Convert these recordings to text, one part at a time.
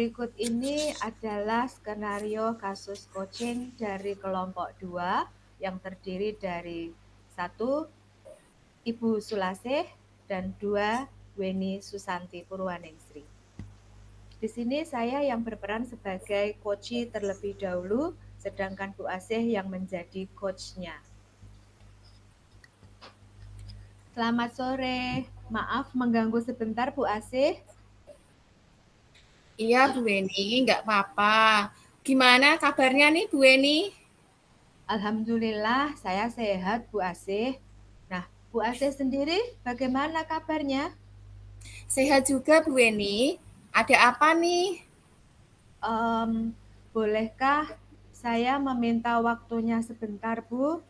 Berikut ini adalah skenario kasus coaching dari kelompok 2 yang terdiri dari 1. Ibu Sulasih dan 2. Weni Susanti Purwaningsri. Di sini saya yang berperan sebagai coachee terlebih dahulu, sedangkan Bu Asih yang menjadi coachnya. Selamat sore, maaf mengganggu sebentar Bu Asih. Iya Bu Weni, nggak apa-apa. Gimana kabarnya nih Bu Weni? Alhamdulillah saya sehat Bu Asih. Nah, Bu Asih sendiri bagaimana kabarnya? Sehat juga Bu Weni. Ada apa nih? Em, Bolehkah saya meminta waktunya sebentar Bu?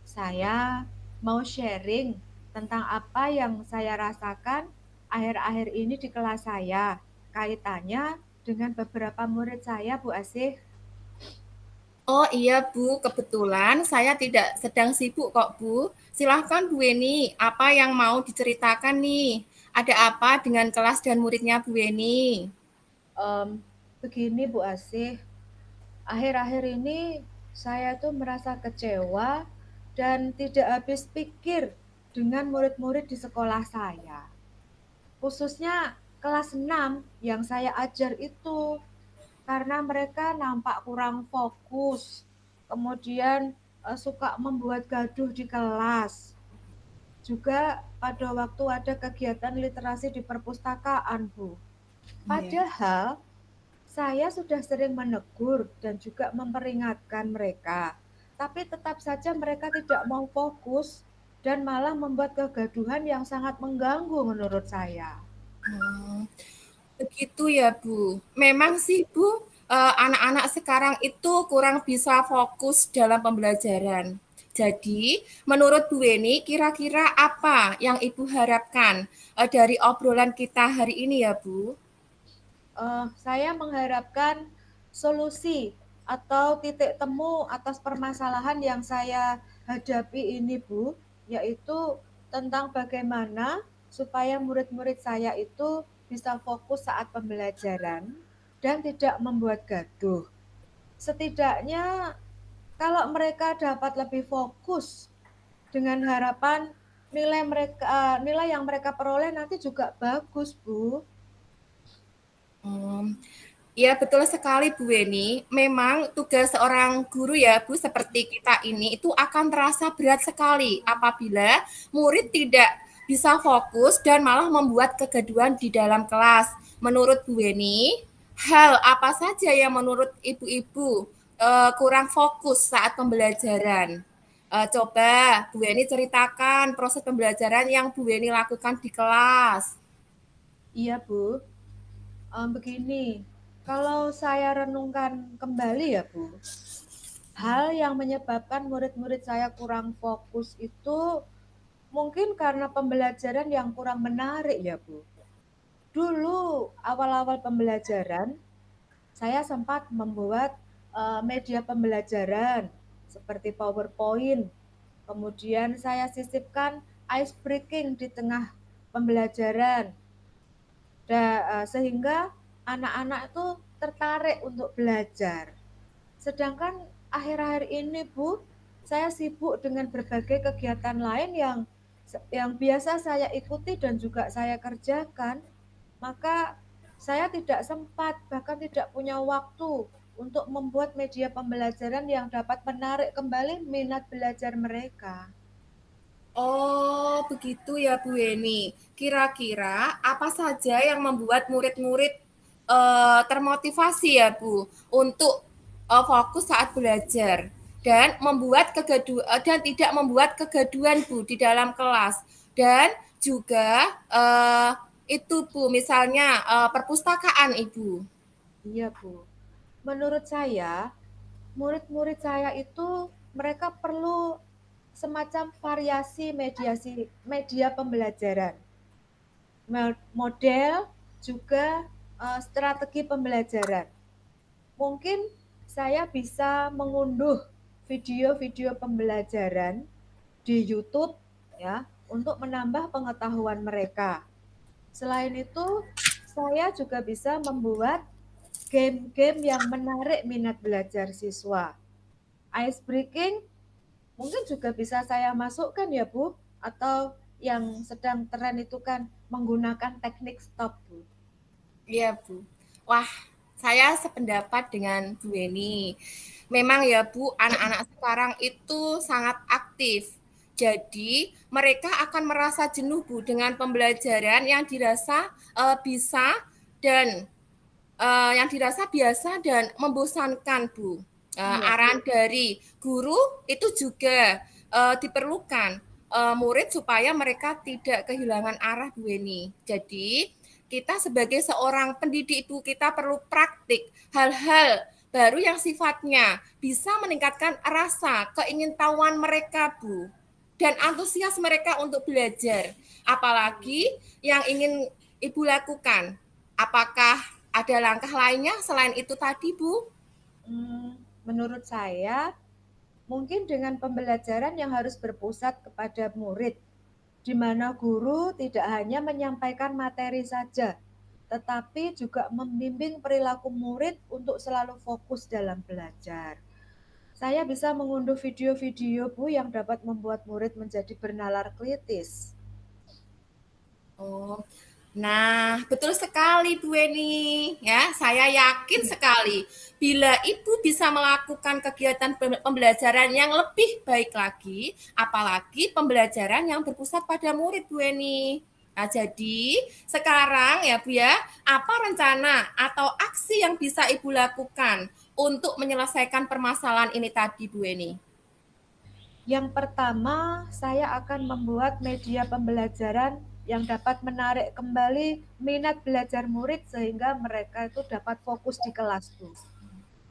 Saya mau sharing tentang apa yang saya rasakan akhir-akhir ini di kelas saya. Kaitannya dengan beberapa murid saya Bu Asih. Oh iya Bu, kebetulan saya tidak sedang sibuk kok Bu. Silahkan Bu Weni, apa yang mau diceritakan nih? Ada apa dengan kelas dan muridnya Bu Weni? Em, Begini Bu Asih, akhir-akhir ini saya tuh merasa kecewa dan tidak habis pikir dengan murid-murid di sekolah saya. Khususnya kelas 6 yang saya ajar itu, karena mereka nampak kurang fokus, kemudian suka membuat gaduh di kelas. Juga pada waktu ada kegiatan literasi di perpustakaan, Bu. Iya. Padahal saya sudah sering menegur dan juga memperingatkan mereka, tapi tetap saja mereka tidak mau fokus dan malah membuat kegaduhan yang sangat mengganggu menurut saya. Begitu ya Bu. Memang sih Bu, anak-anak sekarang itu kurang bisa fokus dalam pembelajaran. Jadi, menurut Bu Weni, kira-kira apa yang Ibu harapkan dari obrolan kita hari ini ya Bu? Saya mengharapkan solusi atau titik temu atas permasalahan yang saya hadapi ini, Bu, yaitu tentang bagaimana supaya murid-murid saya itu bisa fokus saat pembelajaran dan tidak membuat gaduh. Setidaknya kalau mereka dapat lebih fokus dengan harapan nilai yang mereka peroleh nanti juga bagus, Bu. Hmm, ya betul sekali Bu Weni. Memang tugas seorang guru ya Bu seperti kita ini itu akan terasa berat sekali apabila murid tidak bisa fokus dan malah membuat kegaduhan di dalam kelas. Menurut Bu Weni, hal apa saja yang menurut ibu-ibu kurang fokus saat pembelajaran? Coba Bu Weni ceritakan proses pembelajaran yang Bu Weni lakukan di kelas. Iya, Bu. Begini, kalau saya renungkan kembali ya Bu, hal yang menyebabkan murid-murid saya kurang fokus itu mungkin karena pembelajaran yang kurang menarik ya Bu. Dulu awal-awal pembelajaran, saya sempat membuat media pembelajaran seperti PowerPoint. Kemudian saya sisipkan ice breaking di tengah pembelajaran. Sehingga anak-anak itu tertarik untuk belajar. Sedangkan akhir-akhir ini, Bu, saya sibuk dengan berbagai kegiatan lain yang biasa saya ikuti dan juga saya kerjakan, maka saya tidak sempat, bahkan tidak punya waktu untuk membuat media pembelajaran yang dapat menarik kembali minat belajar mereka. Oh, begitu ya Bu Weni. Kira-kira apa saja yang membuat murid-murid termotivasi ya Bu untuk fokus saat belajar dan dan tidak membuat kegaduhan Bu di dalam kelas dan juga itu Bu misalnya perpustakaan Ibu. Iya, Bu. Menurut saya, murid-murid saya itu mereka perlu semacam variasi media pembelajaran, model juga strategi pembelajaran. Mungkin saya bisa mengunduh video-video pembelajaran di YouTube ya untuk menambah pengetahuan mereka. Selain itu, saya juga bisa membuat game-game yang menarik minat belajar siswa. Ice breaking mungkin juga bisa saya masukkan ya Bu, atau yang sedang tren itu kan menggunakan teknik stop Bu. Iya, Bu. Wah, saya sependapat dengan Bu Eni. Memang ya, Bu, anak-anak sekarang itu sangat aktif. Jadi, mereka akan merasa jenuh, Bu, dengan pembelajaran yang dirasa bisa dan yang dirasa biasa dan membosankan, Bu. Iya. Arahan dari guru itu juga diperlukan murid supaya mereka tidak kehilangan arah, Bu Eni. Jadi kita sebagai seorang pendidik itu kita perlu praktik hal-hal baru yang sifatnya bisa meningkatkan rasa keingintahuan mereka, Bu, dan antusias mereka untuk belajar. Apalagi yang ingin Ibu lakukan. Apakah ada langkah lainnya selain itu tadi, Bu? Menurut saya mungkin dengan pembelajaran yang harus berpusat kepada murid, di mana guru tidak hanya menyampaikan materi saja, tetapi juga membimbing perilaku murid untuk selalu fokus dalam belajar. Saya bisa mengunduh video-video Bu yang dapat membuat murid menjadi bernalar kritis. Oh, nah, betul sekali Bu Eni. Ya, saya yakin sekali bila Ibu bisa melakukan kegiatan pembelajaran yang lebih baik lagi, apalagi pembelajaran yang berpusat pada murid Bu Eni. Nah, jadi sekarang ya Bu ya, apa rencana atau aksi yang bisa Ibu lakukan untuk menyelesaikan permasalahan ini tadi Bu Eni? Yang pertama, saya akan membuat media pembelajaran yang dapat menarik kembali minat belajar murid sehingga mereka itu dapat fokus di kelas, Bu.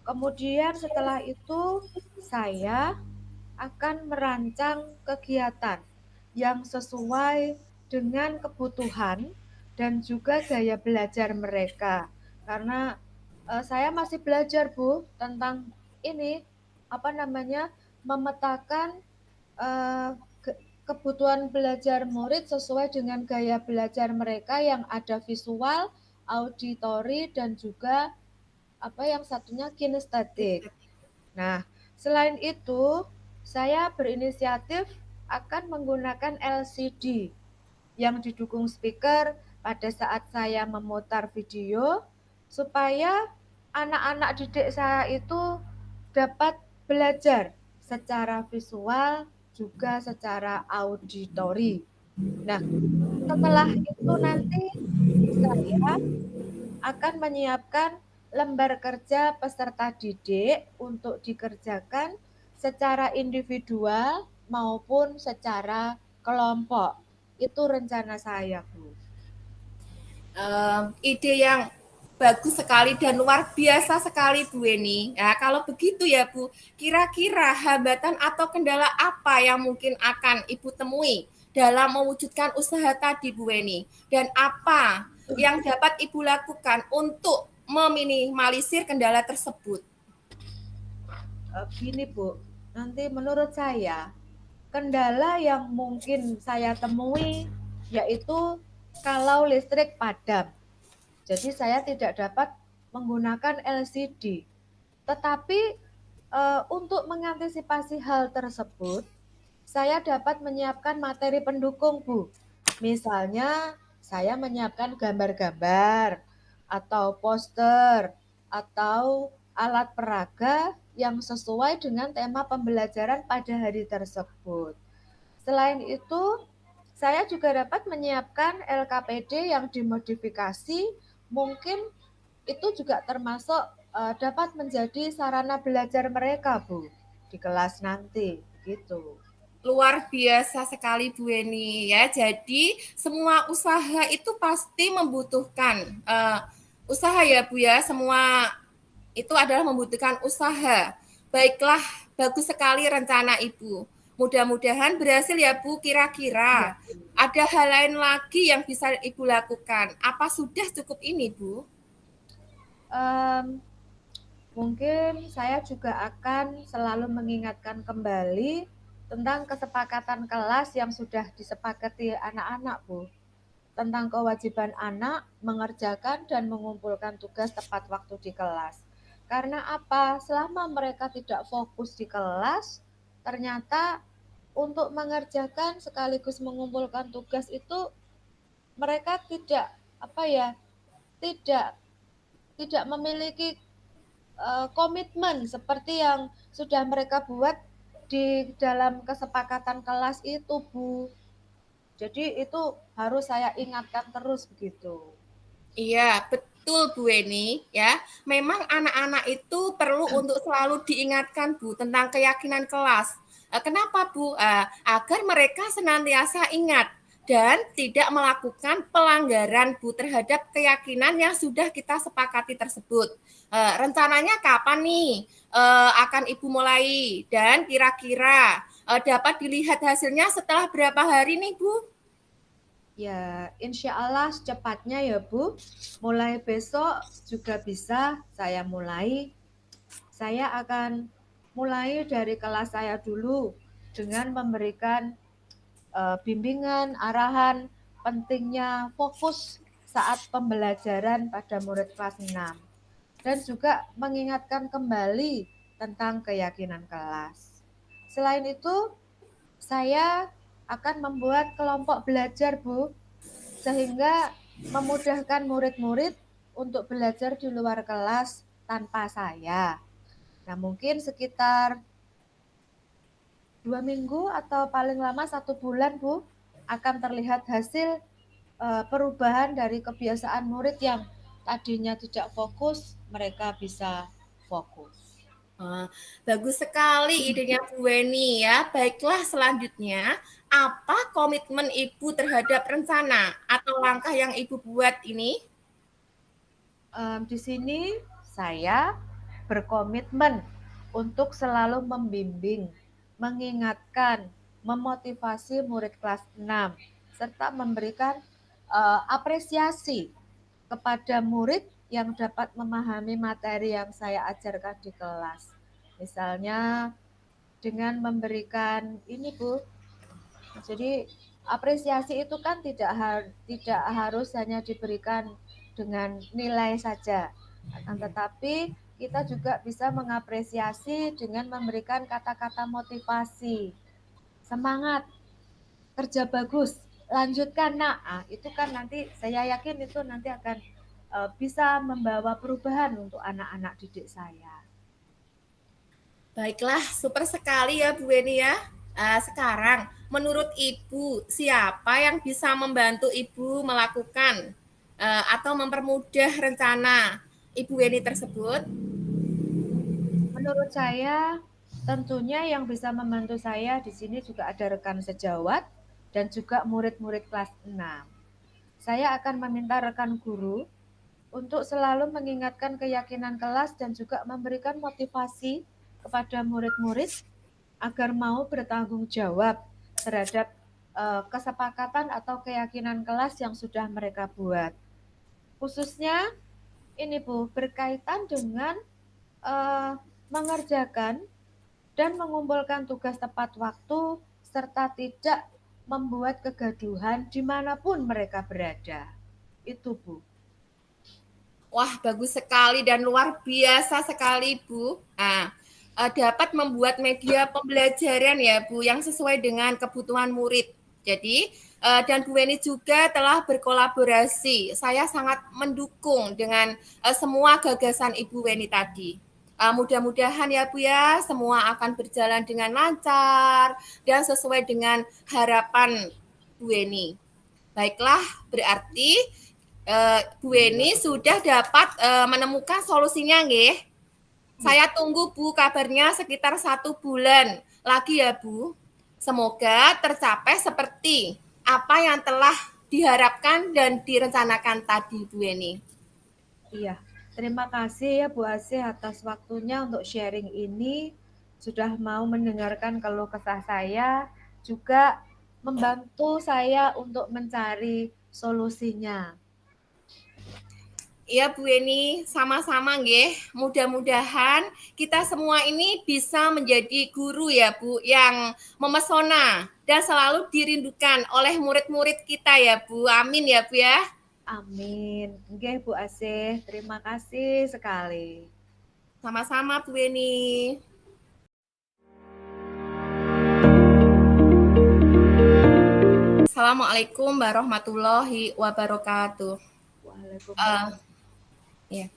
Kemudian setelah itu saya akan merancang kegiatan yang sesuai dengan kebutuhan dan juga gaya belajar mereka. Karena saya masih belajar, Bu, tentang ini apa namanya? Memetakan eh, kebutuhan belajar murid sesuai dengan gaya belajar mereka yang ada visual, auditori dan juga apa yang satunya kinestetik. Nah, selain itu, saya berinisiatif akan menggunakan LCD yang didukung speaker pada saat saya memutar video supaya anak-anak didik saya itu dapat belajar secara visual juga secara auditori. Nah, setelah itu nanti saya akan menyiapkan lembar kerja peserta didik untuk dikerjakan secara individual maupun secara kelompok. Itu rencana saya, Bu. Ide yang bagus sekali dan luar biasa sekali Bu Eni. Ya, kalau begitu ya Bu, kira-kira hambatan atau kendala apa yang mungkin akan Ibu temui dalam mewujudkan usaha tadi Bu Eni? Dan apa yang dapat Ibu lakukan untuk meminimalisir kendala tersebut? Gini Bu, nanti menurut saya kendala yang mungkin saya temui yaitu kalau listrik padam. Jadi saya tidak dapat menggunakan LCD. Tetapi untuk mengantisipasi hal tersebut, saya dapat menyiapkan materi pendukung, Bu. Misalnya, saya menyiapkan gambar-gambar atau poster atau alat peraga yang sesuai dengan tema pembelajaran pada hari tersebut. Selain itu, saya juga dapat menyiapkan LKPD yang dimodifikasi, mungkin itu juga termasuk dapat menjadi sarana belajar mereka, Bu, di kelas nanti, gitu. Luar biasa sekali Bu Eni ya. Jadi semua usaha itu pasti membutuhkan usaha ya Bu ya. Semua itu adalah membutuhkan usaha. Baiklah, bagus sekali rencana Ibu. Mudah-mudahan berhasil ya Bu. Iya. Kira-kira ada hal lain lagi yang bisa Ibu lakukan. Apa sudah cukup ini Bu? Um, Mungkin saya juga akan selalu mengingatkan kembali tentang kesepakatan kelas yang sudah disepakati anak-anak, Bu. tentang kewajiban anak mengerjakan dan mengumpulkan tugas tepat waktu di kelas. Karena apa? Selama mereka tidak fokus di kelas, ternyata untuk mengerjakan sekaligus mengumpulkan tugas itu mereka tidak apa ya, tidak tidak memiliki komitmen seperti yang sudah mereka buat di dalam kesepakatan kelas itu, Bu. Jadi itu harus saya ingatkan terus begitu. Iya, betul Bu Weni ya. Memang anak-anak itu perlu untuk selalu diingatkan Bu tentang keyakinan kelas. Kenapa Bu? Agar mereka senantiasa ingat dan tidak melakukan pelanggaran Bu terhadap keyakinan yang sudah kita sepakati tersebut. Rencananya kapan nih akan Ibu mulai dan kira-kira dapat dilihat hasilnya setelah berapa hari nih Bu? Ya, insya Allah secepatnya ya Bu. Mulai besok juga bisa saya mulai. Saya akan mulai dari kelas saya dulu dengan memberikan bimbingan, arahan, pentingnya fokus saat pembelajaran pada murid kelas 6. Dan juga mengingatkan kembali tentang keyakinan kelas. Selain itu, saya akan membuat kelompok belajar, Bu, sehingga memudahkan murid-murid untuk belajar di luar kelas tanpa saya. Nah, mungkin sekitar 2 minggu atau paling lama 1 bulan, Bu, akan terlihat hasil perubahan dari kebiasaan murid yang tadinya tidak fokus, mereka bisa fokus. Ah, bagus sekali idenya Bu Weni ya. Baiklah selanjutnya, apa komitmen Ibu terhadap rencana atau langkah yang Ibu buat ini? Di sini saya berkomitmen untuk selalu membimbing, mengingatkan, memotivasi murid kelas 6, serta memberikan apresiasi kepada murid yang dapat memahami materi yang saya ajarkan di kelas. Misalnya dengan memberikan ini, Bu. Jadi apresiasi itu kan tidak harus hanya diberikan dengan nilai saja, akan tetapi kita juga bisa mengapresiasi dengan memberikan kata-kata motivasi, semangat, kerja bagus, lanjutkan nak. Ah, itu kan nanti saya yakin itu nanti akan bisa membawa perubahan untuk anak-anak didik saya. Baiklah, super sekali ya Bu Weni ya. Sekarang, menurut Ibu, siapa yang bisa membantu Ibu melakukan atau mempermudah rencana Ibu Weni tersebut? Menurut saya, tentunya yang bisa membantu saya di sini juga ada rekan sejawat dan juga murid-murid kelas 6. Saya akan meminta rekan guru untuk selalu mengingatkan keyakinan kelas dan juga memberikan motivasi kepada murid-murid agar mau bertanggung jawab terhadap kesepakatan atau keyakinan kelas yang sudah mereka buat. Khususnya ini Bu, berkaitan dengan uh, mengerjakan dan mengumpulkan tugas tepat waktu serta tidak membuat kegaduhan dimanapun mereka berada. Itu Bu. Wah, bagus sekali dan luar biasa sekali, Bu. Dapat membuat media pembelajaran ya, Bu, yang sesuai dengan kebutuhan murid. Jadi, dan Bu Weni juga telah berkolaborasi. Saya sangat mendukung dengan semua gagasan Ibu Weni tadi. Mudah-mudahan ya Bu ya, semua akan berjalan dengan lancar dan sesuai dengan harapan Bu Weni. Baiklah, berarti Bu Weni sudah dapat menemukan solusinya nggih. Saya tunggu Bu kabarnya sekitar 1 bulan lagi ya Bu. Semoga tercapai seperti apa yang telah diharapkan dan direncanakan tadi Bu Weni. Iya, terima kasih ya Bu Asih atas waktunya untuk sharing ini. Sudah mau mendengarkan keluh kesah saya, juga membantu saya untuk mencari solusinya. Iya Bu Eni, sama-sama nggih. Mudah-mudahan kita semua ini bisa menjadi guru ya Bu yang memesona dan selalu dirindukan oleh murid-murid kita ya Bu. Amin ya Bu ya. Amin. Nggih Bu Asih, terima kasih sekali. Sama-sama Bu Eni. Assalamualaikum warahmatullahi wabarakatuh. Uh, Waalaikumsalam. ya.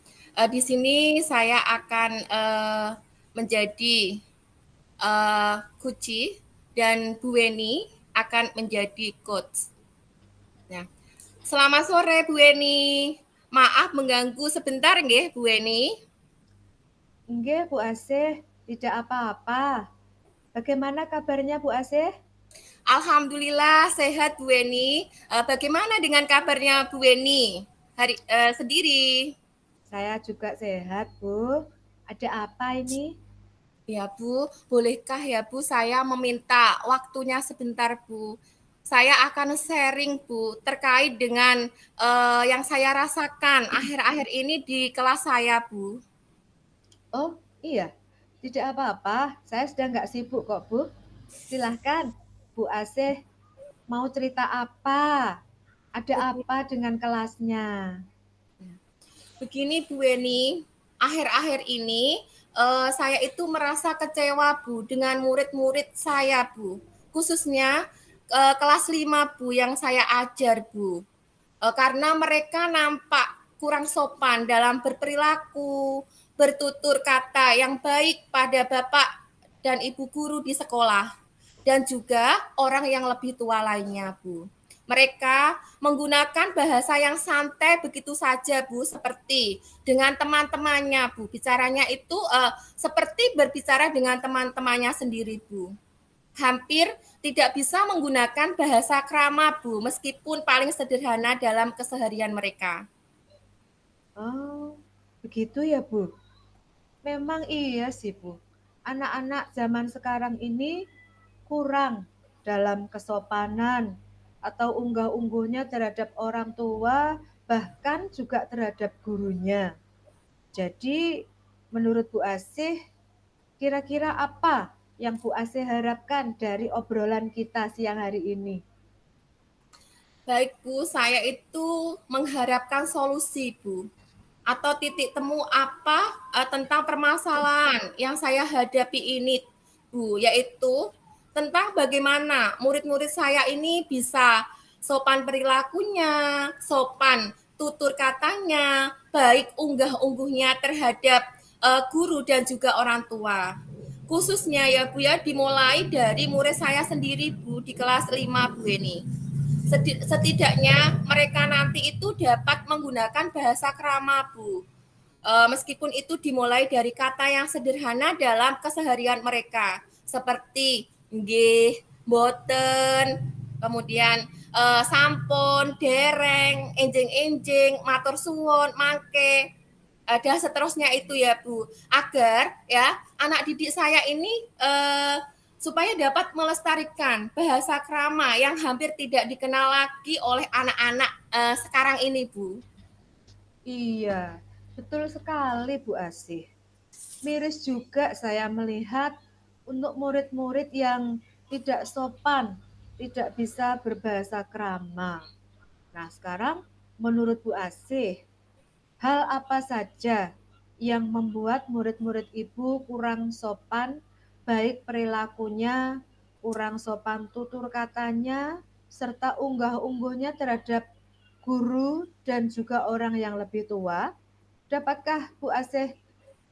Di sini saya akan menjadi Kuci dan Bu Weni akan menjadi coach. Nah, selamat sore Bu Weni. Maaf mengganggu sebentar nggih Bu Weni. Nggih Bu Asih, tidak apa-apa. Bagaimana kabarnya Bu Asih? Alhamdulillah sehat Bu Weni. Bagaimana dengan kabarnya Bu Weni hari sendiri? Saya juga sehat Bu. Ada apa ini? Ya Bu, bolehkah ya Bu saya meminta waktunya sebentar Bu? Saya akan sharing Bu terkait dengan yang saya rasakan akhir-akhir ini di kelas saya Bu. Oh iya, tidak apa-apa. Saya sedang nggak sibuk kok Bu. Silahkan Bu Asih, mau cerita apa? Ada apa dengan kelasnya? Begini Bu Weni, akhir-akhir ini saya itu merasa kecewa Bu dengan murid-murid saya Bu. Khususnya kelas 5 Bu yang saya ajar Bu. Karena mereka nampak kurang sopan dalam berperilaku, bertutur kata yang baik pada bapak dan ibu guru di sekolah, dan juga orang yang lebih tua lainnya, Bu. Mereka menggunakan bahasa yang santai begitu saja, Bu, seperti dengan teman-temannya, Bu. Bicaranya itu seperti berbicara dengan teman-temannya sendiri, Bu. Hampir tidak bisa menggunakan bahasa krama, Bu, meskipun paling sederhana dalam keseharian mereka. Oh, begitu ya Bu. Memang iya sih Bu. Anak-anak zaman sekarang ini kurang dalam kesopanan atau unggah-ungguhnya terhadap orang tua, bahkan juga terhadap gurunya. Jadi, menurut Bu Asih, kira-kira apa yang Bu Asih harapkan dari obrolan kita siang hari ini? Baik, Bu, saya itu mengharapkan solusi, Bu. Atau titik temu apa tentang permasalahan yang saya hadapi ini, Bu, yaitu tentang bagaimana murid-murid saya ini bisa sopan perilakunya, sopan tutur katanya, baik unggah-ungguhnya terhadap guru dan juga orang tua. Khususnya ya Bu ya, dimulai dari murid saya sendiri Bu di kelas 5 Bu ini. Setidaknya mereka nanti itu dapat menggunakan bahasa krama Bu. Meskipun itu dimulai dari kata yang sederhana dalam keseharian mereka seperti nggih, boten, kemudian sampun, dereng, enjing-enjing, matur suwun, mangke, dan seterusnya itu ya Bu, agar ya anak didik saya ini supaya dapat melestarikan bahasa krama yang hampir tidak dikenal lagi oleh anak-anak sekarang ini Bu. Iya, betul sekali Bu Asih. Miris juga saya melihat untuk murid-murid yang tidak sopan, tidak bisa berbahasa krama. Nah, sekarang menurut Bu Asih, hal apa saja yang membuat murid-murid Ibu kurang sopan, baik perilakunya, kurang sopan tutur katanya, serta unggah-ungguhnya terhadap guru dan juga orang yang lebih tua? Dapatkah Bu Asih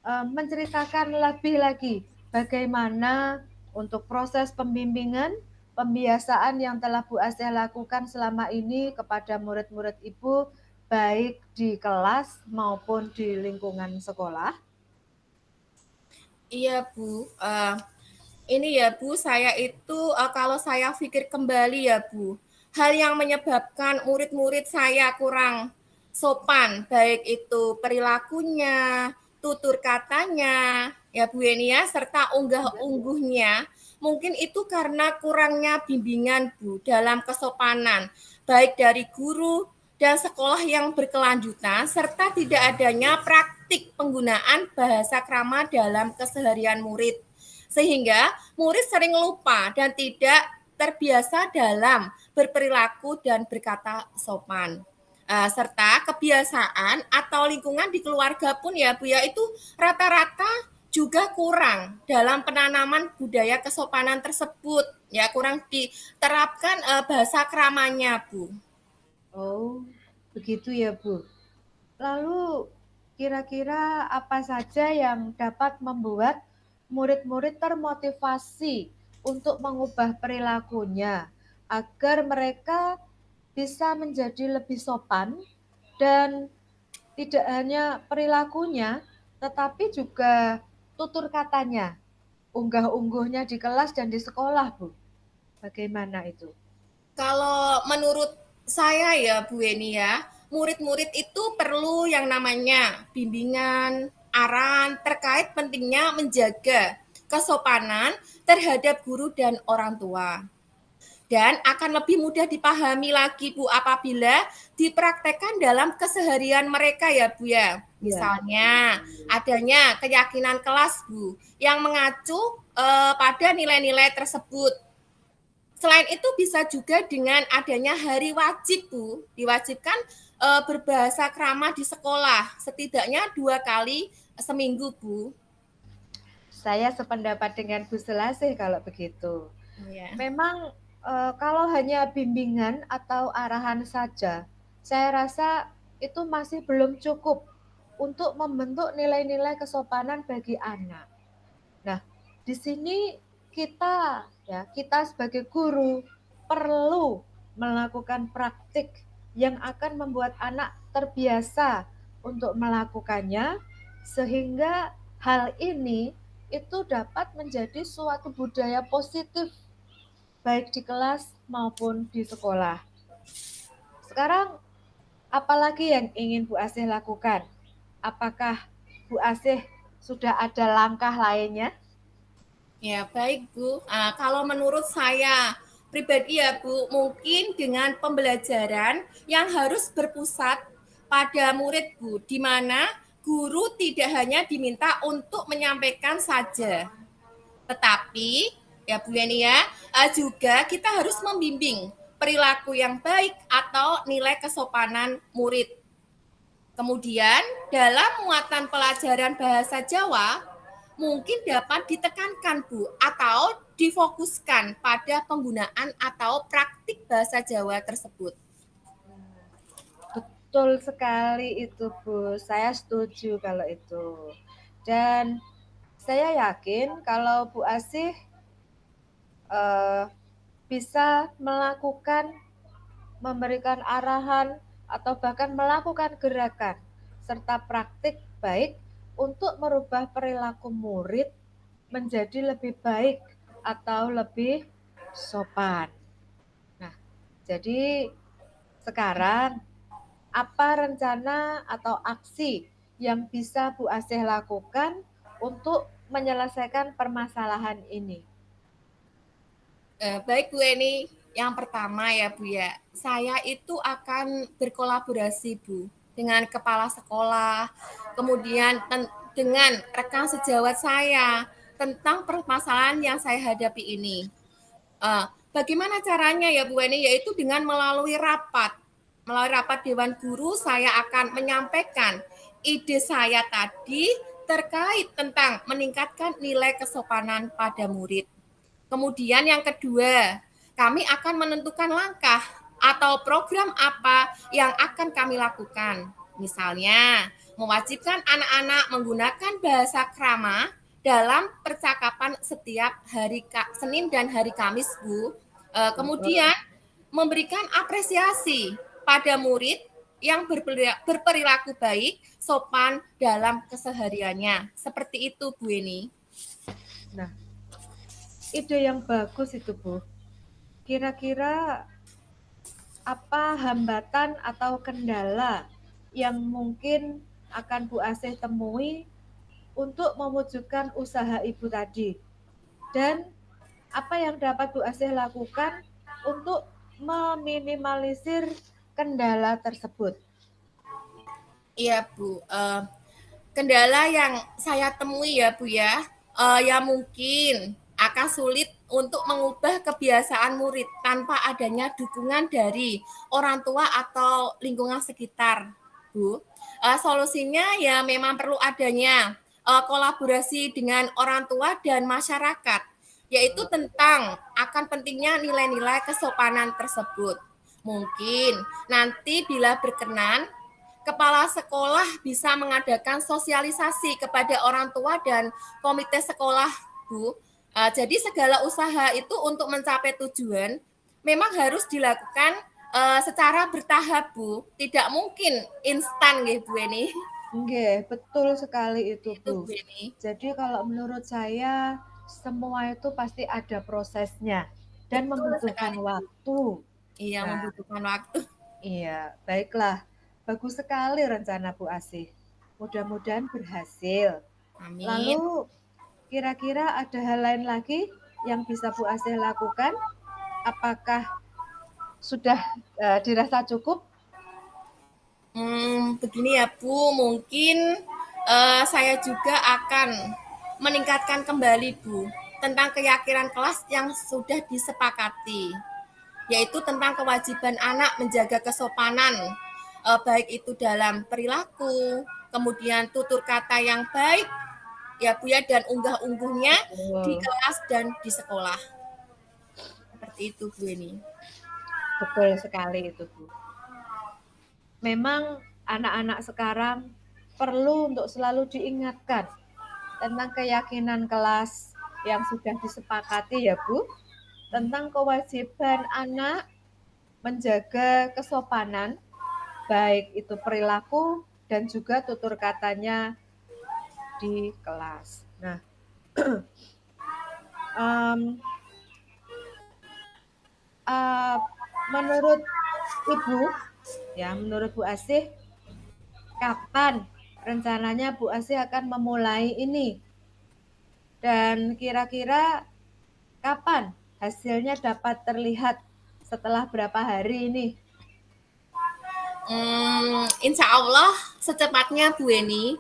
menceritakan lebih lagi bagaimana untuk proses pembimbingan, pembiasaan yang telah Bu Asih lakukan selama ini kepada murid-murid Ibu, baik di kelas maupun di lingkungan sekolah? Iya Bu, ini ya Bu, saya itu kalau saya pikir kembali ya Bu, hal yang menyebabkan murid-murid saya kurang sopan, baik itu perilakunya, tutur katanya, ya Bu Eni ya, serta unggah-ungguhnya, mungkin itu karena kurangnya bimbingan Bu dalam kesopanan, baik dari guru dan sekolah yang berkelanjutan, serta tidak adanya praktik penggunaan bahasa krama dalam keseharian murid. Sehingga murid sering lupa dan tidak terbiasa dalam berperilaku dan berkata sopan. Serta kebiasaan atau lingkungan di keluarga pun ya Bu ya, itu rata-rata juga kurang dalam penanaman budaya kesopanan tersebut, ya kurang diterapkan bahasa kramanya Bu. Oh, begitu ya, Bu. Lalu, kira-kira apa saja yang dapat membuat murid-murid termotivasi untuk mengubah perilakunya agar mereka bisa menjadi lebih sopan dan tidak hanya perilakunya, tetapi juga tutur katanya, unggah-ungguhnya di kelas dan di sekolah, Bu. Bagaimana itu? Kalau menurut saya ya Bu Eni ya, murid-murid itu perlu yang namanya bimbingan, arahan terkait pentingnya menjaga kesopanan terhadap guru dan orang tua. Dan akan lebih mudah dipahami lagi Bu apabila dipraktekkan dalam keseharian mereka ya Bu ya. Ya, Misalnya adanya keyakinan kelas Bu yang mengacu pada nilai-nilai tersebut. Selain itu bisa juga dengan adanya hari wajib Bu, diwajibkan berbahasa krama di sekolah setidaknya 2 kali seminggu Bu. saya sependapat dengan Bu Selasih kalau begitu. Ya. Memang kalau hanya bimbingan atau arahan saja, saya rasa itu masih belum cukup untuk membentuk nilai-nilai kesopanan bagi anak. Nah, di sini kita sebagai guru perlu melakukan praktik yang akan membuat anak terbiasa untuk melakukannya sehingga hal ini itu dapat menjadi suatu budaya positif baik di kelas maupun di sekolah. Sekarang apalagi yang ingin Bu Asih lakukan? Apakah Bu Asih sudah ada langkah lainnya? Ya, baik Bu. Kalau menurut saya pribadi ya Bu, mungkin dengan pembelajaran yang harus berpusat pada murid Bu, di mana guru tidak hanya diminta untuk menyampaikan saja, tetapi ya Bu Leni ya, juga kita harus membimbing perilaku yang baik atau nilai kesopanan murid. Kemudian dalam muatan pelajaran bahasa Jawa mungkin dapat ditekankan Bu atau difokuskan pada penggunaan atau praktik bahasa Jawa tersebut. Betul sekali itu, Bu. Saya setuju kalau itu. Dan saya yakin kalau Bu Asih eh, bisa melakukan, memberikan arahan, atau bahkan melakukan gerakan serta praktik baik untuk merubah perilaku murid menjadi lebih baik atau lebih sopan. Nah, jadi sekarang apa rencana atau aksi yang bisa Bu Asih lakukan untuk menyelesaikan permasalahan ini? Baik Bu Eni, yang pertama ya Bu ya, saya itu akan berkolaborasi Bu dengan kepala sekolah, kemudian dengan rekan sejawat saya tentang permasalahan yang saya hadapi ini. Bagaimana caranya ya Bu Eni? Yaitu dengan melalui rapat. Melalui rapat Dewan Guru, saya akan menyampaikan ide saya tadi terkait tentang meningkatkan nilai kesopanan pada murid. Kemudian yang kedua, kami akan menentukan langkah atau program apa yang akan kami lakukan. Misalnya, mewajibkan anak-anak menggunakan bahasa krama dalam percakapan setiap hari Senin dan hari Kamis, Bu. Kemudian memberikan apresiasi pada murid yang berperilaku baik, sopan dalam kesehariannya. Seperti itu, Bu Eni. Nah, ide yang bagus itu, Bu. Kira-kira apa hambatan atau kendala yang mungkin akan Bu Asih temui untuk mewujudkan usaha Ibu tadi? Dan apa yang dapat Bu Asih lakukan untuk meminimalisir kendala tersebut? Iya, Bu. Kendala yang saya temui ya, Bu ya, ya mungkin akan sulit untuk mengubah kebiasaan murid tanpa adanya dukungan dari orang tua atau lingkungan sekitar, Bu. Solusinya ya memang perlu adanya kolaborasi dengan orang tua dan masyarakat, yaitu tentang akan pentingnya nilai-nilai kesopanan tersebut. Mungkin nanti bila berkenan, kepala sekolah bisa mengadakan sosialisasi kepada orang tua dan komite sekolah, Bu. Jadi segala usaha itu untuk mencapai tujuan memang harus dilakukan secara bertahap, Bu. Tidak mungkin instan, Bu ini. Nggih, betul sekali itu, Itu Bu. Bu ini. Jadi kalau menurut saya semua itu pasti ada prosesnya dan Betul membutuhkan sekali, Bu. waktu. Iya, Nah, membutuhkan waktu. iya, baiklah. Bagus sekali rencana Bu Asih. Mudah-mudahan berhasil. Amin. Lalu kira-kira ada hal lain lagi yang bisa Bu Asih lakukan? Apakah sudah dirasa cukup? Begini ya Bu, mungkin saya juga akan meningkatkan kembali Bu tentang keyakinan kelas yang sudah disepakati, yaitu tentang kewajiban anak menjaga kesopanan, baik itu dalam perilaku, kemudian tutur kata yang baik, ya Bu ya, dan unggah-ungguhnya di Betul, kelas dan di sekolah. Seperti itu Bu ini. betul sekali itu Bu. Memang anak-anak sekarang perlu untuk selalu diingatkan tentang keyakinan kelas yang sudah disepakati ya Bu, tentang kewajiban anak menjaga kesopanan, baik itu perilaku dan juga tutur katanya di kelas. Nah, um, uh, menurut Ibu, ya menurut Bu Asih, kapan rencananya Bu Asih akan memulai ini? Dan kira-kira kapan hasilnya dapat terlihat setelah berapa hari ini? Insya Allah secepatnya Bu Eni.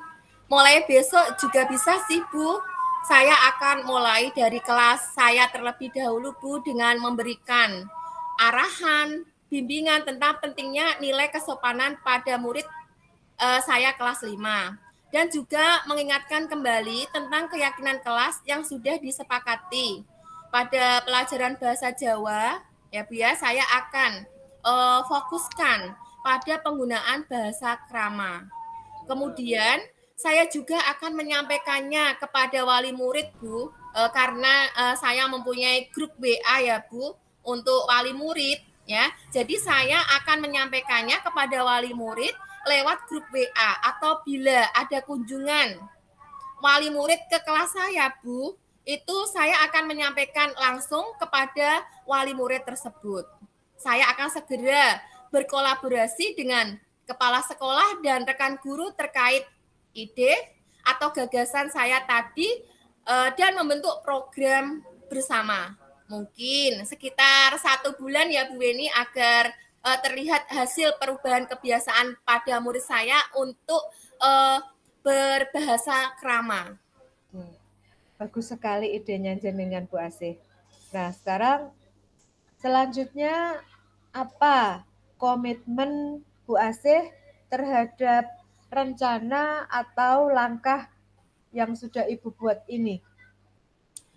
Mulai besok juga bisa sih Bu. Saya akan mulai dari kelas saya terlebih dahulu Bu dengan memberikan arahan, bimbingan tentang pentingnya nilai kesopanan pada murid saya kelas 5. Dan juga mengingatkan kembali tentang keyakinan kelas yang sudah disepakati. Pada pelajaran bahasa Jawa, ya Bu ya, saya akan fokuskan pada penggunaan bahasa krama. Kemudian saya juga akan menyampaikannya kepada wali murid, Bu, karena saya mempunyai grup WA ya, Bu, untuk wali murid ya. Jadi saya akan menyampaikannya kepada wali murid lewat grup WA atau bila ada kunjungan wali murid ke kelas saya, Bu, itu saya akan menyampaikan langsung kepada wali murid tersebut. Saya akan segera berkolaborasi dengan kepala sekolah dan rekan guru terkait ide atau gagasan saya tadi dan membentuk program bersama. Mungkin sekitar 1 bulan ya Bu Weni agar terlihat hasil perubahan kebiasaan pada murid saya untuk berbahasa krama. Bagus sekali idenya jenengan Bu Asih. Nah, sekarang selanjutnya apa komitmen Bu Asih terhadap rencana atau langkah yang sudah Ibu buat ini?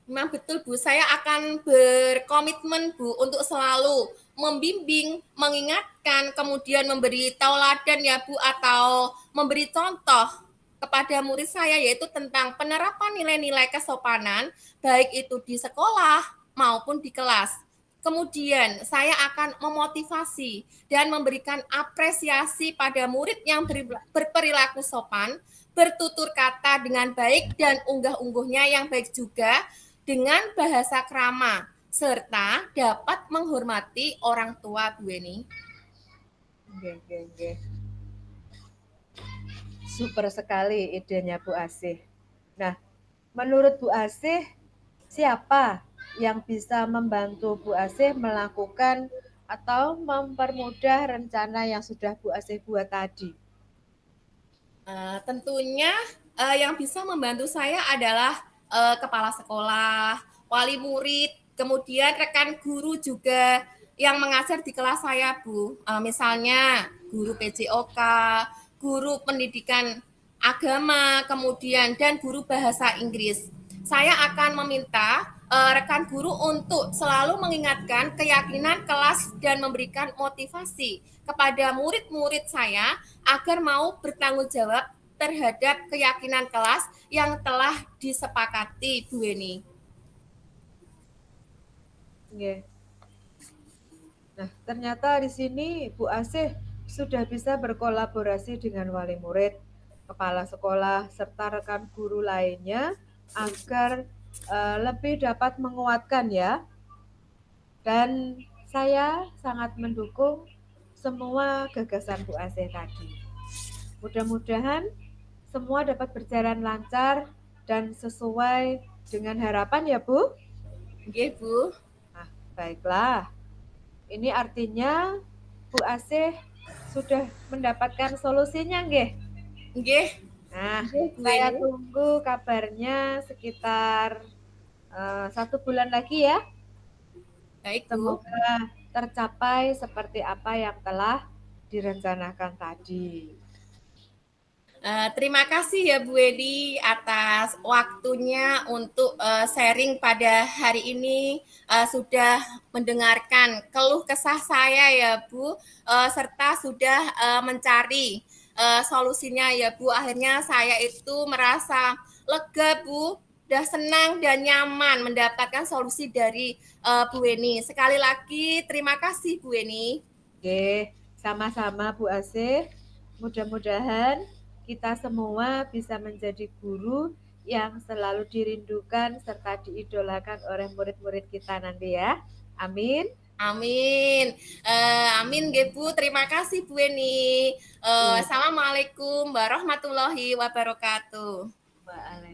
Memang betul Bu, saya akan berkomitmen Bu untuk selalu membimbing, mengingatkan, kemudian memberi tauladan ya Bu atau memberi contoh kepada murid saya yaitu tentang penerapan nilai-nilai kesopanan baik itu di sekolah maupun di kelas. Kemudian saya akan memotivasi dan memberikan apresiasi pada murid yang berperilaku sopan, bertutur kata dengan baik dan unggah-ungguhnya yang baik juga dengan bahasa krama serta dapat menghormati orang tua Bu Eni. Nggih, nggih, nggih. Super sekali idenya Bu Asih. Nah, menurut Bu Asih, siapa yang bisa membantu Bu Asih melakukan atau mempermudah rencana yang sudah Bu Asih buat tadi? Tentunya yang bisa membantu saya adalah kepala sekolah, wali murid, kemudian rekan guru juga yang mengajar di kelas saya, Bu. Misalnya guru PJOK, guru pendidikan agama, kemudian dan guru bahasa Inggris. Saya akan meminta rekan guru untuk selalu mengingatkan keyakinan kelas dan memberikan motivasi kepada murid-murid saya agar mau bertanggung jawab terhadap keyakinan kelas yang telah disepakati, Bu Weni. Nggih. Nah, ternyata di sini Bu Asih sudah bisa berkolaborasi dengan wali murid, kepala sekolah, serta rekan guru lainnya agar lebih dapat menguatkan ya. Dan saya sangat mendukung semua gagasan Bu Asih tadi. Mudah-mudahan semua dapat berjalan lancar dan sesuai dengan harapan ya Bu. Nggih, Bu. Nah, baiklah. Ini artinya Bu Asih sudah mendapatkan solusinya nggih. Nggih. Nah, Nggih, Bu saya Weni. tunggu kabarnya sekitar 1 bulan lagi ya. Baik, Bu. Semoga tercapai seperti apa yang telah direncanakan tadi. Terima kasih ya Bu Edi atas waktunya untuk sharing pada hari ini, sudah mendengarkan keluh kesah saya ya Bu, serta sudah mencari solusinya ya Bu. Akhirnya saya itu merasa lega Bu, udah senang dan nyaman mendapatkan solusi dari Bu Weni. Sekali lagi terima kasih Bu Weni. Oke, sama-sama Bu Asih. Mudah-mudahan kita semua bisa menjadi guru yang selalu dirindukan serta diidolakan oleh murid-murid kita nanti ya. Amin. Amin. Amin nggih Bu. Terima kasih Bu Eni. Iya. Assalamualaikum warahmatullahi wabarakatuh. Waalaikumsalam.